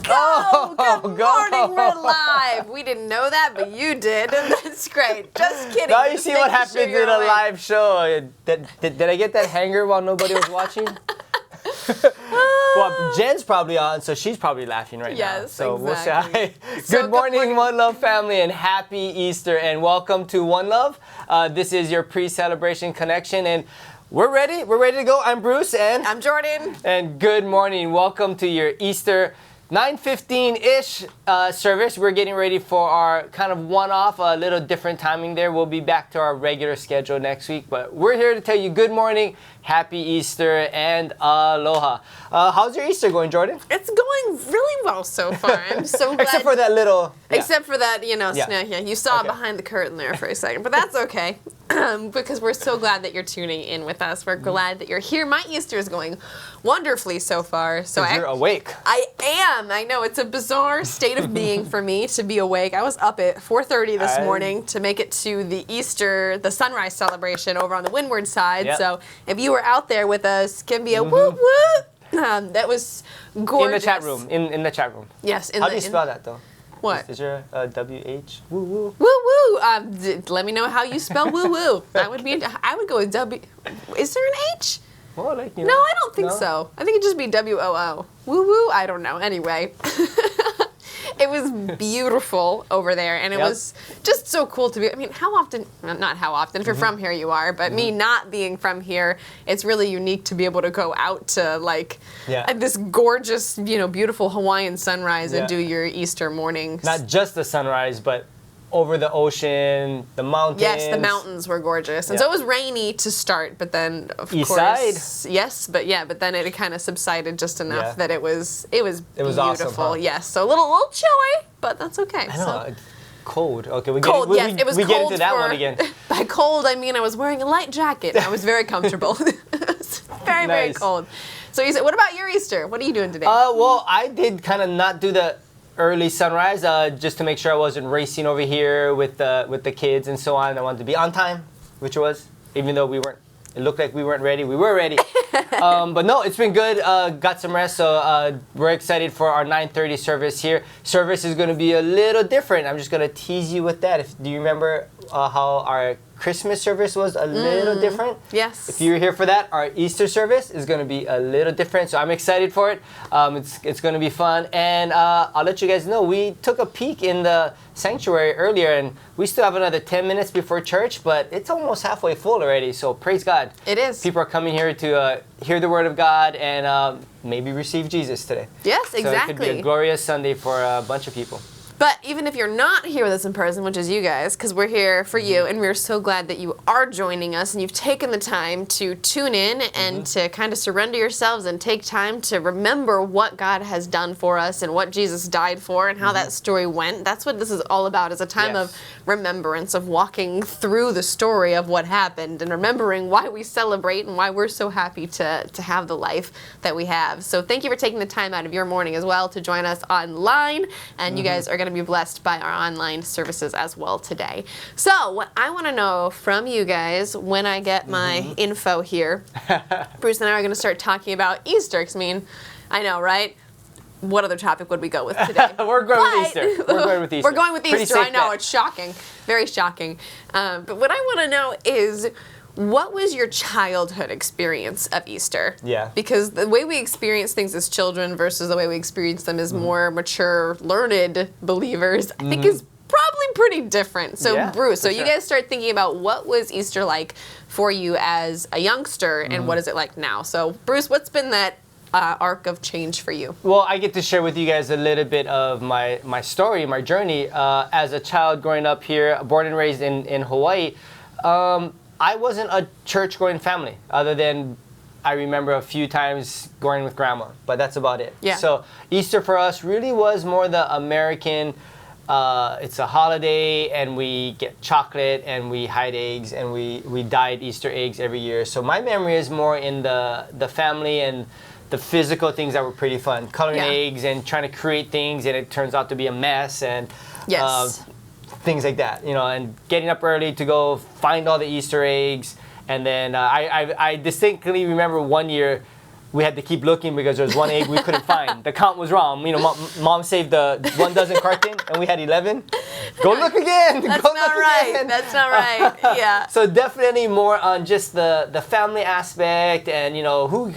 Go! Good go. morning, we're live. We didn't know that, but you did, and that's great. Just kidding. Now you Just see what making happens sure in you're a awake. live show. Did I get that hanger while nobody was watching? Well, Jen's probably on, so she's probably laughing right now. Yes, So exactly. we'll say hi. So Good morning, good morning. One Love family, and happy Easter, and welcome to One Love. This is your pre-celebration connection, and we're ready. We're ready to go. I'm Bruce, and I'm Jordan. And good morning. Welcome to your Easter 9:15-ish service. We're getting ready for our kind of one-off, a little different timing there. We'll be back to our regular schedule next week, but we're here to tell you good morning, happy Easter, and aloha. How's your Easter going, Jordan? It's going really well so far. I'm so glad. Except for that little... yeah. Except for that, Yeah. snack. Yeah, you saw Okay. behind the curtain there for a second, but that's okay. Because we're so glad that you're tuning in with us. We're glad that you're here. My Easter is going wonderfully so far. So You're awake. I am. I know it's a bizarre state of being for me to be awake. I was up at 4:30 this morning to make it to the sunrise celebration over on the windward side. Yep. So if you were out there with us, give me a whoop whoop. That was gorgeous. In the chat room. In the chat room. Yes. How do you spell that, though? What? Is there a W-H? Woo woo. Woo woo. Let me know how you spell woo woo. That would be. I would go with W. Is there an H? Well, like, you No, know, I don't think no? so. I think it'd just be WOO. Woo woo. I don't know. Anyway. It was beautiful over there, and it Yep. was just so cool to be. I mean, how often? Not how often. If you're from here, you are. But me not being from here, it's really unique to be able to go out to Yeah. this gorgeous, beautiful Hawaiian sunrise Yeah. and do your Easter mornings. Not just the sunrise, but over the ocean, the mountains. Yes, the mountains were gorgeous, and Yeah. so it was rainy to start. But then, of East course, side. yes, but then it kind of subsided just enough Yeah. that it was beautiful. awesome, huh? Yes, so a little chilly, but that's okay. I know. So. It's cold. Okay, we Cold, get, yes, it was we cold get into that for, one again. By cold, I mean I was wearing a light jacket. I was very comfortable. It was very, very Nice. cold. So you said, what about your Easter? What are you doing today? Well, I did kind of not do the early sunrise just to make sure I wasn't racing over here with the kids and so on. I wanted to be on time, which was, even though we weren't. It looked like we weren't ready. We were ready. But no, it's been good. Got some rest, so we're excited for our 9:30 service here. Service is going to be a little different. I'm just going to tease you with that. Do you remember how our Christmas service was a little different? Yes. If you're here for that, our Easter service is going to be a little different, so I'm excited for it. It's going to be fun, and I'll let you guys know. We took a peek in the sanctuary earlier, and we still have another 10 minutes before church, but it's almost halfway full already, so praise God. It is. People are coming here to hear the Word of God and maybe receive Jesus today. Yes, So it could be exactly. a glorious Sunday for a bunch of people. But even if you're not here with us in person, which is you guys, because we're here for you, and we're so glad that you are joining us, and you've taken the time to tune in and to kind of surrender yourselves and take time to remember what God has done for us and what Jesus died for and how that story went. That's what this is all about, is a time Yes. of remembrance, of walking through the story of what happened and remembering why we celebrate and why we're so happy to have the life that we have. So thank you for taking the time out of your morning as well to join us online, and you guys are going to be blessed by our online services as well today. So what I want to know from you guys when I get my info here, Bruce and I are going to start talking about Easter. 'Cause, I mean, I know, right? What other topic would we go with today? We're going with Easter. We're going with Easter. We're going with Pretty Easter. safe I know, bet. it's shocking. Very shocking. But what I want to know is, what was your childhood experience of Easter? Yeah. Because the way we experience things as children versus the way we experience them as more mature, learned believers, I think is probably pretty different. So Yeah, Bruce, so for you sure. guys start thinking about what was Easter like for you as a youngster and what is it like now? So Bruce, what's been that arc of change for you? Well, I get to share with you guys a little bit of my story, my journey. As a child growing up here, born and raised in Hawaii, I wasn't a church-going family, other than I remember a few times going with grandma, but that's about it. Yeah. So Easter for us really was more the American, it's a holiday and we get chocolate and we hide eggs and we dyed Easter eggs every year. So my memory is more in the family and the physical things that were pretty fun. Coloring Yeah. eggs and trying to create things, and it turns out to be a mess, and Yes. things like that, and getting up early to go find all the Easter eggs. And then I distinctly remember one year we had to keep looking because there was one egg we couldn't find. The count was wrong. You know, mom saved the 1 dozen carton, and we had 11. Go look again. That's Go not look right. again. That's not right. Yeah. So definitely more on just the family aspect, and who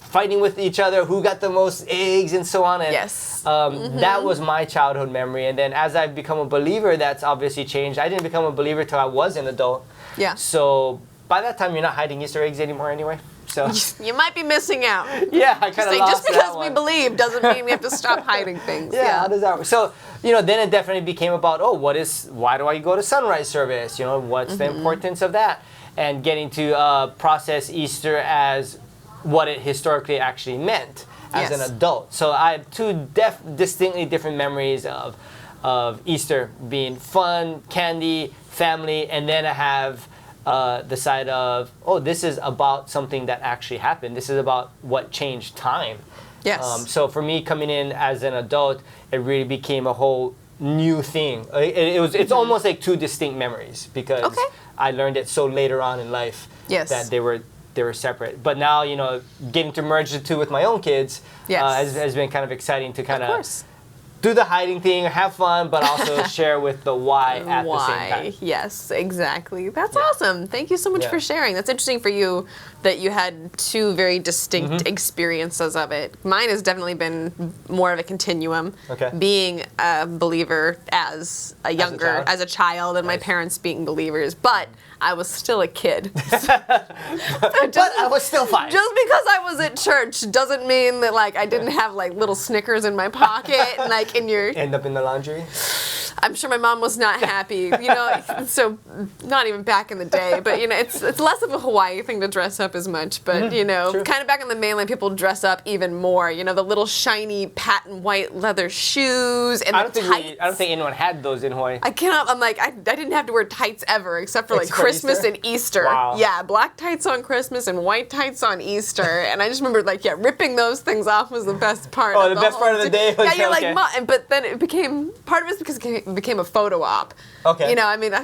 fighting with each other, who got the most eggs, and so on. And Yes. that was my childhood memory. And then as I've become a believer, that's obviously changed. I didn't become a believer till I was an adult. Yeah. So by that time, you're not hiding Easter eggs anymore anyway. So You might be missing out. yeah, I kind of lost Just because that we one. believe doesn't mean we have to stop hiding things. Yeah, how does that work? So, then it definitely became about, why do I go to sunrise service? What's the importance of that? And getting to process Easter as what it historically actually meant as Yes. an adult. So I have two distinctly different memories of Easter being fun, candy, family, and then I have the side of, this is about something that actually happened. This is about what changed time. Yes. So for me, coming in as an adult, it really became a whole new thing. It's almost like two distinct memories because Okay. I learned it so later on in life Yes. that they were separate. But now, getting to merge the two with my own kids Yes. has been kind of exciting to kind Of of course. do the hiding thing, have fun, but also share with the why at the same Why? time. Yes, exactly. That's Yeah. awesome. Thank you so much Yeah. for sharing. That's interesting for you that you had two very distinct Mm-hmm. experiences of it. Mine has definitely been more of a continuum. Okay. Being a believer as a child, and my Nice. parents being believers, but I was still a kid. But I was still fine. Just because I was at church doesn't mean that I didn't have little Snickers in my pocket and in your. End up in the laundry. I'm sure my mom was not happy, so not even back in the day, but it's less of a Hawaii thing to dress up as much, but true. kind of back on the mainland, people dress up even more, the little shiny patent white leather shoes and I the don't tights. think anyone had those in Hawaii. I didn't have to wear tights ever except for Except for Christmas Easter? and Easter. Wow. Yeah, black tights on Christmas and white tights on Easter. And I just remember ripping those things off was the best part. Oh, of the best whole part of the day? Yeah, Okay, you're okay. but then it became, part of it's because it became a photo op. Okay.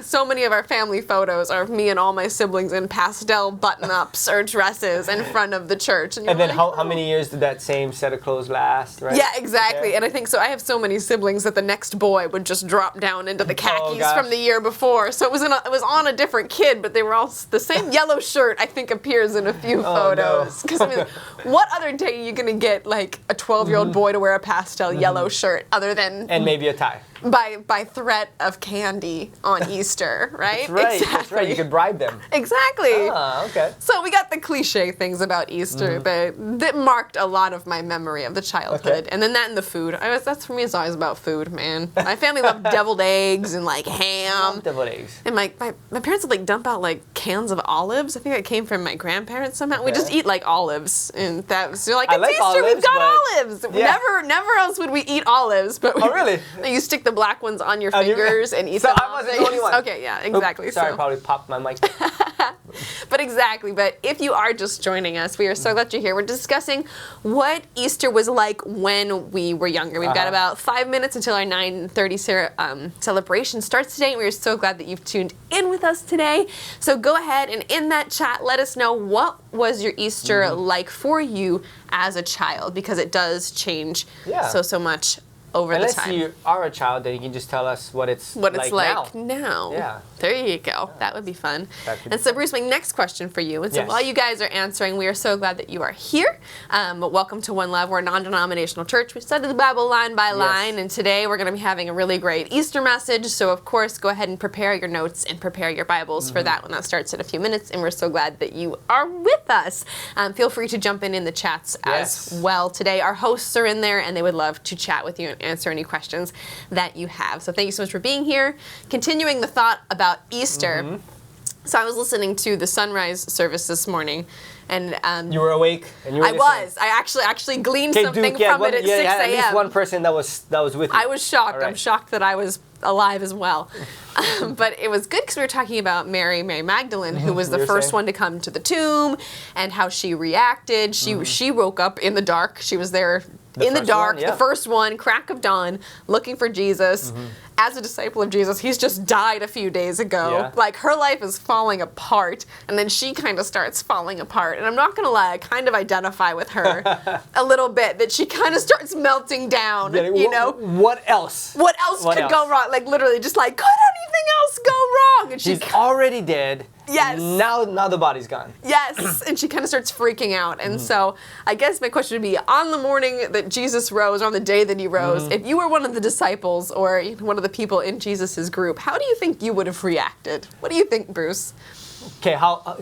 So many of our family photos are of me and all my siblings in pastel button-ups or dresses in front of the church. And then how many years did that same set of clothes last, right? Yeah, exactly. Okay. And I think so. I have so many siblings that the next boy would just drop down into the khakis gosh. from the year before. So it was on a different kid, but they were all the same yellow shirt. I think appears in a few photos. Because what other day are you gonna get a 12-year-old boy to wear a pastel yellow shirt other than And maybe a tie. by threat of candy on Easter, right? That's right. Exactly. That's right. You could bribe them. Exactly. Ah, okay. So we got the cliche things about Easter that marked a lot of my memory of the childhood, Okay. and then that and the food. That's for me. It's always about food, man. My family loved deviled eggs and ham. Deviled eggs. And my parents would dump out cans of olives. I think that came from my grandparents somehow. We just Okay. eat olives, and that was it's I like Easter. olives, We've got but- olives. Yeah. Never else would we eat olives. But Oh, really? You stick the black ones on your On your- fingers and eat So them. I wasn't the only one. Okay, yeah, exactly. Oops, sorry, So- probably popped my mic. But exactly. But if you are just joining us, we are so glad you're here. We're discussing what Easter was like when we were younger. We've got about 5 minutes until our 9:30 celebration starts today, and we're so glad that you've tuned in with us today. So go ahead and in that chat, let us know what was your Easter like for you as a child, because it does change Yeah. so much over the Unless time. you are a child, then you can just tell us what it's What it's like now. now. Yeah. There you go. That would be fun. That could And be so, Bruce, my next question for you. And so, Yes. while you guys are answering, we are so glad that you are here. Welcome to One Love. We're a non-denominational church. We study the Bible line by line, and today we're going to be having a really great Easter message. So, of course, go ahead and prepare your notes and prepare your Bibles for that when that starts in a few minutes. And we're so glad that you are with us. Feel free to jump in the chats Yes. as well today. Our hosts are in there, and they would love to chat with you and answer any questions that you have. So thank you so much for being here. Continuing the thought about Easter. So I was listening to the sunrise service this morning, and You were awake and you were I listening. was. I actually gleaned Okay, something Duke, yeah, from one, it at yeah, 6 yeah, at least a.m. one person that was with you. I was shocked. All right. I'm shocked that I was alive as well. But it was good because we were talking about Mary Magdalene, who was the You were first saying? one to come to the tomb, and how she reacted. She woke up in the dark. She was there in the first dark, one, yeah. the first one, crack of dawn, looking for Jesus. As a disciple of Jesus, he's just died a few days ago. Yeah. Like, her life is falling apart, and then she kind of starts falling apart. And I'm not gonna lie, I kind of identify with her a little bit, that she kind of starts melting down, you know? What else? What else could go wrong? Like, literally, just like, could anything else go wrong? And She's already dead. Yes. Now the body's gone. Yes, and she kind of starts freaking out. And so I guess my question would be, on the morning that Jesus rose, on the day that he rose, if you were one of the disciples or one of the people in Jesus' group, how do you think you would have reacted? What do you think, Bruce? How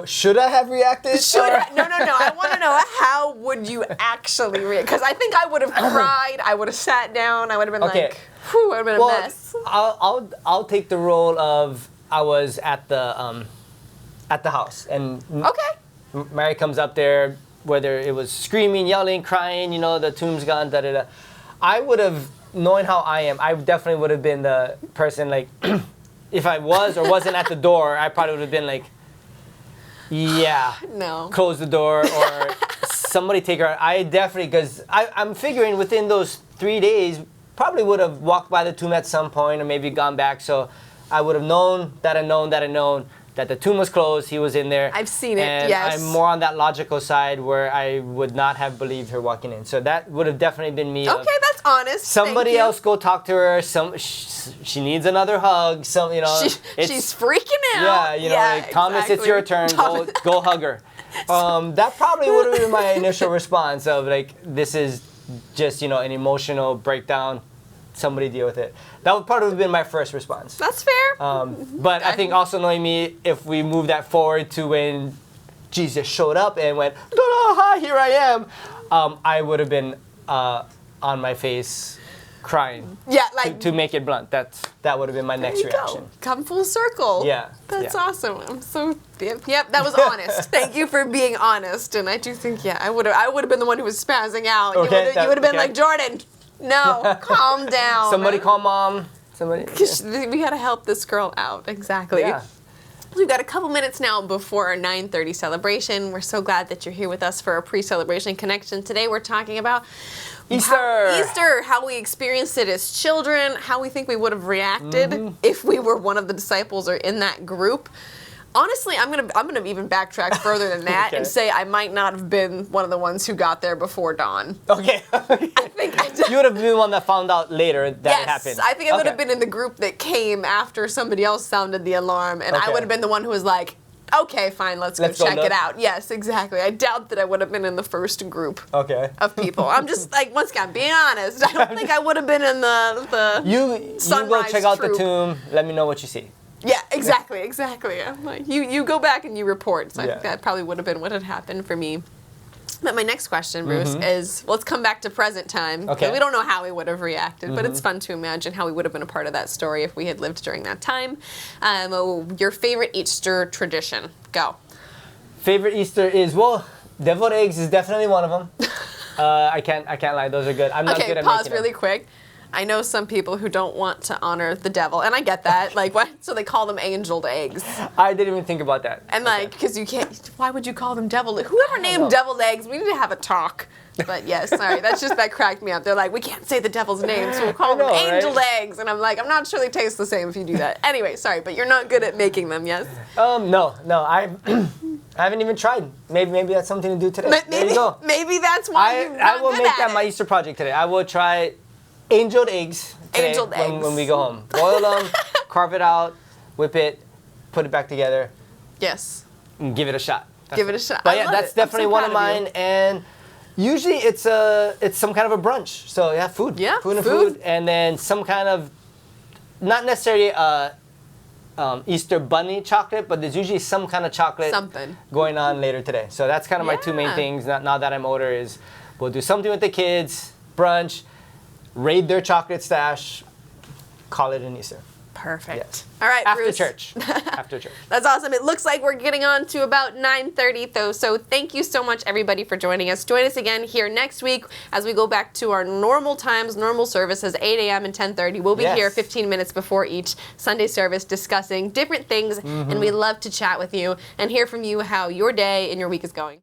should I have reacted? No. I want to know, how would you actually react? Because I think I would have cried. I would have sat down. I would have been like, whew, I would have been a mess. I'll take the role of, I was at the house, and Mary comes up there, whether it was screaming, yelling, crying, you know, the tomb's gone, da da da. I would have, knowing how I am, I definitely would have been the person, like, if I was or wasn't at the door, I probably would have been like, yeah, no, close the door, or somebody take her out. I definitely, because I'm figuring within those 3 days, probably would have walked by the tomb at some point, or maybe gone back, so I would have known that the tomb was closed, he was in there. I've seen it, and yes. I'm more on that logical side where I would not have believed her walking in. So that would have definitely been me. Okay, that's honest. Somebody else go talk to her. She needs another hug. She's freaking out. Yeah, you know, like, Thomas, exactly. it's your turn. Go hug her. That probably would have been my initial response of, like, this is just, you know, an emotional breakdown. Somebody deal with it. That would probably have been my first response. That's fair. But I think also knowing me, if we move that forward to when Jesus showed up and went, hi, here I am, I would have been on my face crying. Yeah, like, to make it blunt, that would have been my next reaction. Go. Come full circle. Yeah. That's awesome. I'm so yep. That was honest. Thank you for being honest. And I do think I would have been the one who was spazzing out. Okay, you would have been like, Jordan, no, calm down. Somebody call mom. Somebody. Yeah. We got to help this girl out. Exactly. Yeah. We've got a couple minutes now before our 9:30 celebration. We're so glad that you're here with us for our pre-celebration connection. Today we're talking about Easter, how we experienced it as children, how we think we would have reacted if we were one of the disciples or in that group. Honestly, I'm gonna even backtrack further than that and say I might not have been one of the ones who got there before dawn. Okay. I think you would have been one that found out later that it happened. Yes, I think I would have been in the group that came after somebody else sounded the alarm, and I would have been the one who was like, okay, fine, let's go check it out. Yes, exactly. I doubt that I would have been in the first group of people. I'm just like, once again, being honest, I don't think I would have been in the You go check out the tomb, let me know what you see. Yeah, exactly. I'm like, you go back and you report. So I think that probably would have been what had happened for me. But my next question, Bruce, is let's come back to present time. Okay. We don't know how we would have reacted, but it's fun to imagine how we would have been a part of that story if we had lived during that time. Your favorite Easter tradition? Go. Favorite Easter is, deviled eggs is definitely one of them. I can't lie, those are good. I'm not good at making them. Okay, pause really quick. I know some people who don't want to honor the devil, and I get that. Like, what? So they call them angeled eggs. I didn't even think about that. And because you can't. Why would you call them deviled? Whoever named deviled eggs, we need to have a talk. But yes, sorry, that cracked me up. They're like, we can't say the devil's name, so we'll call them angeled eggs. And I'm like, I'm not sure they taste the same if you do that. Anyway, sorry, but you're not good at making them, yes? No, I haven't even tried. Maybe that's something to do today. There you go. Maybe that's why you're not I will good make at that it. my Easter project today. I will try angeled eggs today when we go home. Boil them, carve it out, whip it, put it back together. Yes. And give it a shot. Give it a shot. But that's definitely one of mine. And usually it's some kind of a brunch. So food. Yeah, food. And then some kind of, not necessarily Easter bunny chocolate, but there's usually some kind of chocolate going on later today. So that's kind of my two main things now that I'm older is we'll do something with the kids, brunch, raid their chocolate stash, call it an Easter. Perfect. Yeah. All right, After Bruce. church. After church. That's awesome. It looks like we're getting on to about 9:30 though, so thank you so much everybody for joining us. Join us again here next week as we go back to our normal times, normal services, 8 a.m. and 10:30. We'll be here 15 minutes before each Sunday service discussing different things, and we love to chat with you and hear from you how your day and your week is going.